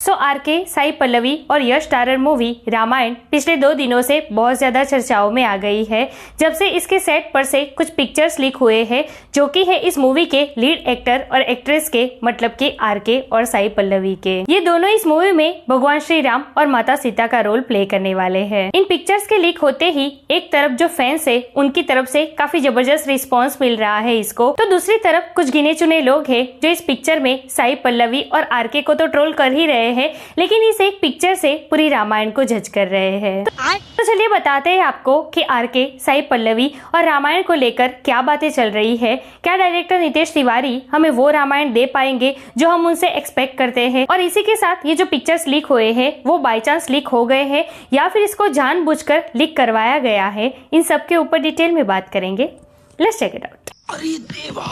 सो R K, Sai Pallavi और यश starrer movie Ramayan पिछले 2 दिनों से बहुत ज्यादा चर्चाओं में आ गई है, जब से इसके सेट पर से कुछ पिक्चर्स लीक हुए हैं जो कि है इस मूवी के लीड एक्टर और एक्ट्रेस के, मतलब कि आरके और साई पल्लवी के। ये दोनों इस मूवी में भगवान श्री राम और माता सीता का रोल प्ले करने वाले हैं। इन पिक्चर्स के लीक होते ही एक तरफ जो फैंस है उनकी तरफ से काफी जबरदस्त रिस्पॉन्स मिल रहा है इसको, तो दूसरी तरफ कुछ गिने चुने लोग हैं जो इस पिक्चर में साई पल्लवी और आरके को तो ट्रोल कर ही रहे हैं, लेकिन इस एक पिक्चर से पूरी रामायण को जज कर रहे हैं। तो चलिए बताते हैं आपको कि आरके, साई पल्लवी और रामायण को लेकर क्या बातें चल रही है। क्या डायरेक्टर नितेश तिवारी हमें वो रामायण दे पाएंगे जो हम उनसे एक्सपेक्ट करते हैं, और इसी के साथ ये जो पिक्चर्स लीक हुए हैं वो बाय चांस लीक हो गए हैं या फिर इसको जानबूझकर लीक करवाया गया है, इन सब के ऊपर डिटेल में बात करेंगे। Let's check it out. अरे देवा,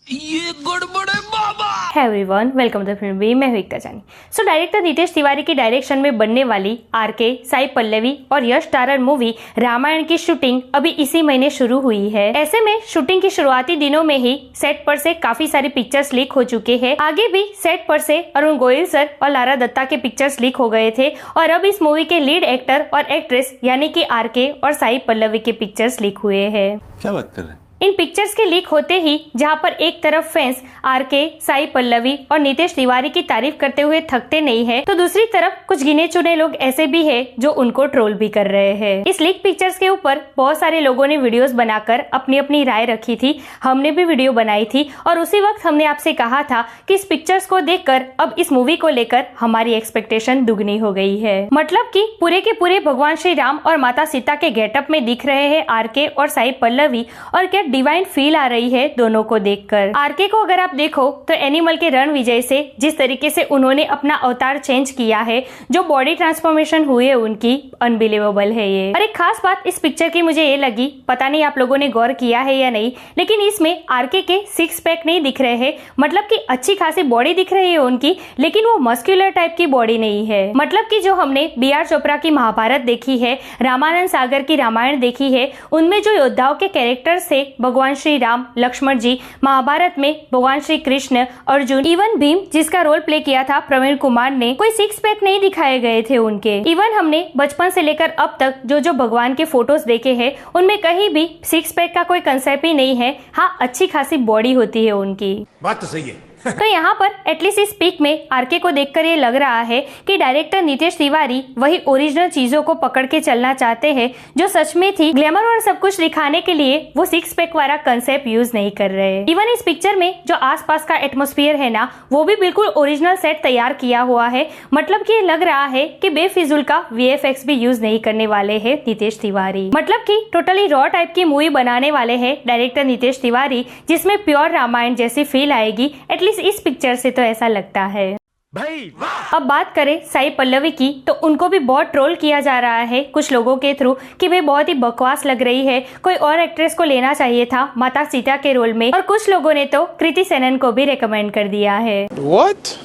ये गड़बड़ है बाबा। Hey everyone, welcome to the film Be, मैं हूं एकता जानी। सो डायरेक्टर नितेश तिवारी की डायरेक्शन में बनने वाली आरके, साई पल्लवी और यश स्टारर मूवी रामायण की शूटिंग अभी इसी महीने शुरू हुई है। ऐसे में शूटिंग के शुरुआती दिनों में ही सेट पर से काफी सारी पिक्चर्स लीक हो चुके हैं। आगे भी सेट पर से अरुण गोयल सर और लारा दत्ता के पिक्चर्स लीक हो गए थे, और अब इस मूवी के लीड एक्टर और एक्ट्रेस यानी कि आरके और साई पल्लवी के पिक्चर्स लीक हुए हैं। क्या बात कर रहे हैं? इन पिक्चर्स के लीक होते ही जहां पर एक तरफ फैंस आरके, साई पल्लवी और नितेश तिवारी की तारीफ करते हुए थकते नहीं है, तो दूसरी तरफ कुछ गिने चुने लोग ऐसे भी हैं जो उनको ट्रोल भी कर रहे हैं। इस लीक पिक्चर्स के ऊपर बहुत सारे लोगों ने वीडियोस बनाकर अपनी अपनी राय रखी थी। हमने भी वीडियो बनाई थी और उसी वक्त हमने आपसे कहा था कि इस पिक्चर्स को देखकर अब इस मूवी को लेकर हमारी एक्सपेक्टेशन दुगनी हो गई है। मतलब कि पूरे के पूरे भगवान श्री राम और माता सीता के गेटअप में दिख रहे हैं आरके और साई पल्लवी, और क्या डिवाइन फील आ रही है दोनों को देखकर। आरके को अगर आप देखो तो एनिमल के रणविजय से जिस तरीके से उन्होंने अपना अवतार चेंज किया है, जो बॉडी ट्रांसफॉर्मेशन हुई है उनकी, अनबिलीवेबल है ये। और एक खास बात इस पिक्चर की मुझे ये लगी, पता नहीं आप लोगों ने गौर किया है या नहीं, लेकिन इसमें आरके के 6 पैक नहीं दिख रहे हैं, मतलब कि अच्छी खासी बॉडी दिख रही है उनकी, लेकिन वो मस्कुलर टाइप की बॉडी नहीं है। मतलब कि जो हमने बी.आर. चोपड़ा की महाभारत देखी है, रामानंद सागर की रामायण देखी है, उनमें जो योद्धाओं के कैरेक्टर्स थे, भगवान श्री राम, लक्ष्मण जी, महाभारत में भगवान श्री कृष्ण, अर्जुन, इवन भीम जिसका रोल प्ले किया था प्रवीण कुमार ने, कोई 6 पैक नहीं दिखाए गए थे उनके। इवन हमने बचपन से लेकर अब तक जो भगवान के फोटोज देखे हैं उनमें कहीं भी 6 पैक का कोई कंसेप्ट ही नहीं है। हाँ, अच्छी खासी बॉडी होती है उनकी, बात तो सही है। तो यहाँ पर एटलीस्ट इस पिक में आरके को देखकर ये लग रहा है कि डायरेक्टर नितेश तिवारी वही ओरिजिनल चीजों को पकड़ के चलना चाहते हैं जो सच में थी। ग्लैमर और सब कुछ दिखाने के लिए वो 6 पैक वाला कंसेप्ट यूज नहीं कर रहे। इवन इस पिक्चर में जो आसपास का एटमॉस्फेयर है ना, वो भी बिल्कुल ओरिजिनल सेट तैयार किया हुआ है। मतलब कि ये लग रहा है कि बेफिजुल का VFX भी यूज नहीं करने वाले है नितेश तिवारी। मतलब कि टोटली रॉ टाइप की मूवी बनाने वाले है डायरेक्टर नितेश तिवारी, जिसमें प्योर रामायण जैसी फील आएगी, एटलीस्ट इस पिक्चर से तो ऐसा लगता है भाई। अब बात करें साई पल्लवी की, तो उनको भी बहुत ट्रोल किया जा रहा है कुछ लोगों के थ्रू कि वे बहुत ही बकवास लग रही है, कोई और एक्ट्रेस को लेना चाहिए था माता सीता के रोल में, और कुछ लोगों ने तो कृति सेनन को भी रेकमेंड कर दिया है। What?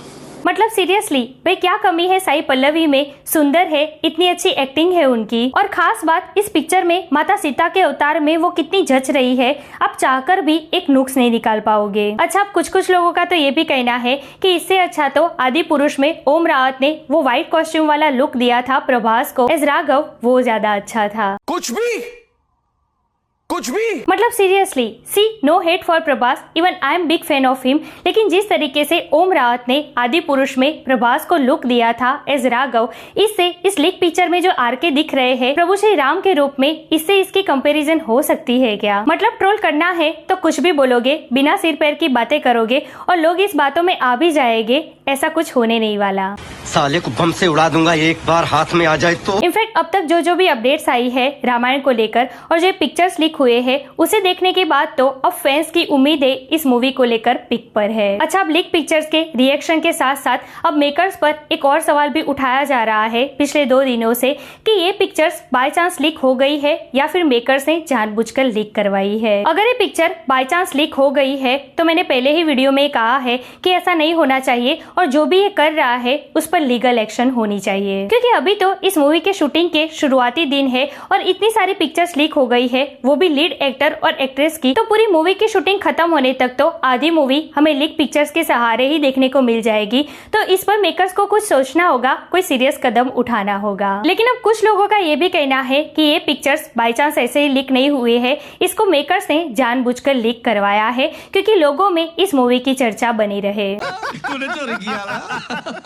मतलब सीरियसली भाई, क्या कमी है साई पल्लवी में? सुंदर है, इतनी अच्छी एक्टिंग है उनकी, और खास बात इस पिक्चर में माता सीता के अवतार में वो कितनी जच रही है, आप चाहकर भी एक नुक्स नहीं निकाल पाओगे। अच्छा, कुछ लोगों का तो ये भी कहना है कि इससे अच्छा तो आदि पुरुष में ओम रावत ने वो व्हाइट कॉस्ट्यूम वाला लुक दिया था प्रभास को एज राघव, वो ज्यादा अच्छा था। कुछ भी मतलब seriously, see no hate for Prabhas, even I am big fan of him, लेकिन जिस तरीके से ओम रावत ने आदि पुरुष में प्रभास को लुक दिया था एज राघव, इससे इस लीक पिक्चर में जो आरके दिख रहे हैं प्रभु श्री राम के रूप में, इससे इसकी कंपैरिजन हो सकती है क्या? मतलब ट्रोल करना है तो कुछ भी बोलोगे, बिना सिर पैर की बातें करोगे और लोग इस बातों में आ भी जाएंगे, ऐसा कुछ होने नहीं वाला। साले को बम से उड़ा दूंगा एक बार हाथ में आ जाए तो। इनफैक्ट अब तक जो भी अपडेट्स आई है रामायण को लेकर और जो पिक्चर्स लीक हुए हैं, उसे देखने के बाद तो अब फैंस की उम्मीदें इस मूवी को लेकर पिक पर है। अच्छा, अब लीक पिक्चर्स के रिएक्शन के साथ साथ अब मेकर्स पर एक और सवाल भी उठाया जा रहा है पिछले 2 दिनों से कि ये पिक्चर्स बाय चांस लीक हो गई है या फिर मेकर्स ने जानबूझकर लीक करवाई है। अगर ये पिक्चर बाय चांस लीक हो गई है तो मैंने पहले ही वीडियो में कहा है कि ऐसा नहीं होना चाहिए, और जो भी ये कर रहा है उस पर पर लीगल एक्शन होनी चाहिए, क्योंकि अभी तो इस मूवी के शूटिंग के शुरुआती दिन है और इतनी सारी पिक्चर्स लीक हो गई है, वो भी लीड एक्टर और एक्ट्रेस की। तो पूरी मूवी की शूटिंग खत्म होने तक तो आधी मूवी हमें लीक पिक्चर्स के सहारे ही देखने को मिल जाएगी। तो इस पर मेकर्स को कुछ सोचना होगा, कोई सीरियस कदम उठाना होगा। लेकिन अब कुछ लोगों का ये भी कहना है कि ये पिक्चर्स बाय चांस ऐसे ही लीक नहीं हुए हैं, इसको मेकर्स ने जानबूझकर लीक करवाया है क्योंकि लोगों में इस मूवी की चर्चा बनी रहे।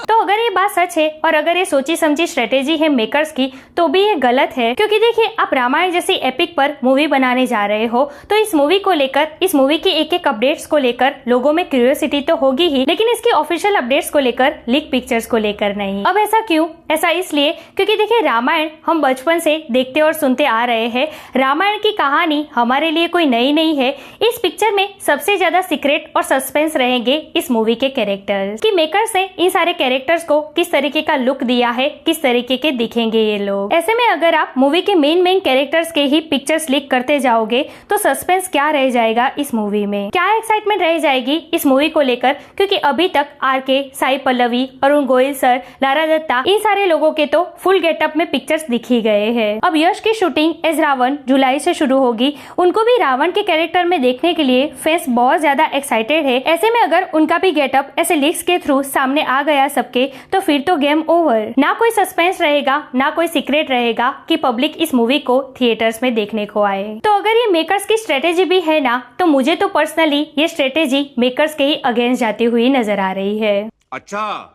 तो अगर ये बात सच है और अगर ये सोची समझी स्ट्रेटेजी है मेकर्स की, तो भी ये गलत है, क्योंकि देखिए आप रामायण जैसी एपिक पर मूवी बनाने जा रहे हो, तो इस मूवी को लेकर, इस मूवी की एक एक अपडेट्स को लेकर लोगों में क्यूरियोसिटी तो होगी ही, लेकिन इसकी ऑफिशियल अपडेट्स को लेकर, लीक पिक्चर्स को लेकर नहीं। अब ऐसा क्यों? ऐसा इसलिए क्योंकि देखिए रामायण हम बचपन से देखते और सुनते आ रहे हैं। रामायण की कहानी हमारे लिए कोई नई नहीं है। इस पिक्चर में सबसे ज्यादा सीक्रेट और सस्पेंस रहेंगे इस मूवी के कैरेक्टर्स, कि मेकर्स ने इन सारे कैरेक्टर्स को किस तरीके का लुक दिया है, किस तरीके के दिखेंगे ये लोग। ऐसे में अगर आप मूवी के मेन कैरेक्टर्स के ही पिक्चर्स लीक करते जाओगे तो सस्पेंस क्या रह जाएगा इस मूवी में, क्या एक्साइटमेंट रह जाएगी इस मूवी को लेकर, क्योंकि अभी तक आरके, साई पल्लवी, अरुण गोयल सर, लारा दत्ता, इन सारे लोगों के तो फुल गेटअप में पिक्चर्स दिखी गए हैं। अब यश की शूटिंग एज रावण जुलाई से शुरू होगी, उनको भी रावण के कैरेक्टर में देखने के लिए फैंस बहुत ज्यादा एक्साइटेड है। ऐसे में अगर उनका भी गेटअप ऐसे लीक्स के थ्रू सामने आ गया सबके, तो फिर तो गेम ओवर, ना कोई सस्पेंस रहेगा, ना कोई सीक्रेट रहेगा कि पब्लिक इस मूवी को थिएटर्स में देखने को आए। तो अगर ये मेकर्स की स्ट्रेटेजी भी है ना, तो मुझे तो पर्सनली ये स्ट्रेटेजी मेकर्स के ही अगेंस्ट जाती हुई नजर आ रही है। अच्छा,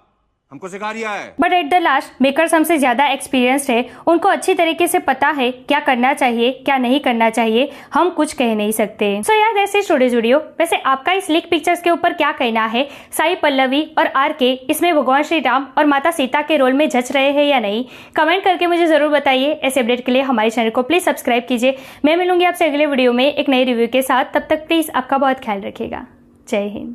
हमको सिखा रिया है। But at the last makers हमसे ज्यादा एक्सपीरियंस्ड है, उनको अच्छी तरीके से पता है क्या करना चाहिए, क्या नहीं करना चाहिए, हम कुछ कह नहीं सकते। सो यार ऐसे स्टूडियो जुड़ियो। वैसे आपका इस लीक पिक्चर्स के ऊपर क्या कहना है? साई पल्लवी और आरके इसमें भगवान श्री राम और माता सीता के रोल में जच रहे हैं या नहीं? कमेंट करके मुझे जरूर बताइए। ऐसे अपडेट के लिए हमारे चैनल को प्लीज सब्सक्राइब कीजिए। मैं मिलूंगी आपसे अगले वीडियो में एक नई रिव्यू के साथ। तब तक प्लीज आपका बहुत ख्याल रखिएगा। जय हिंद।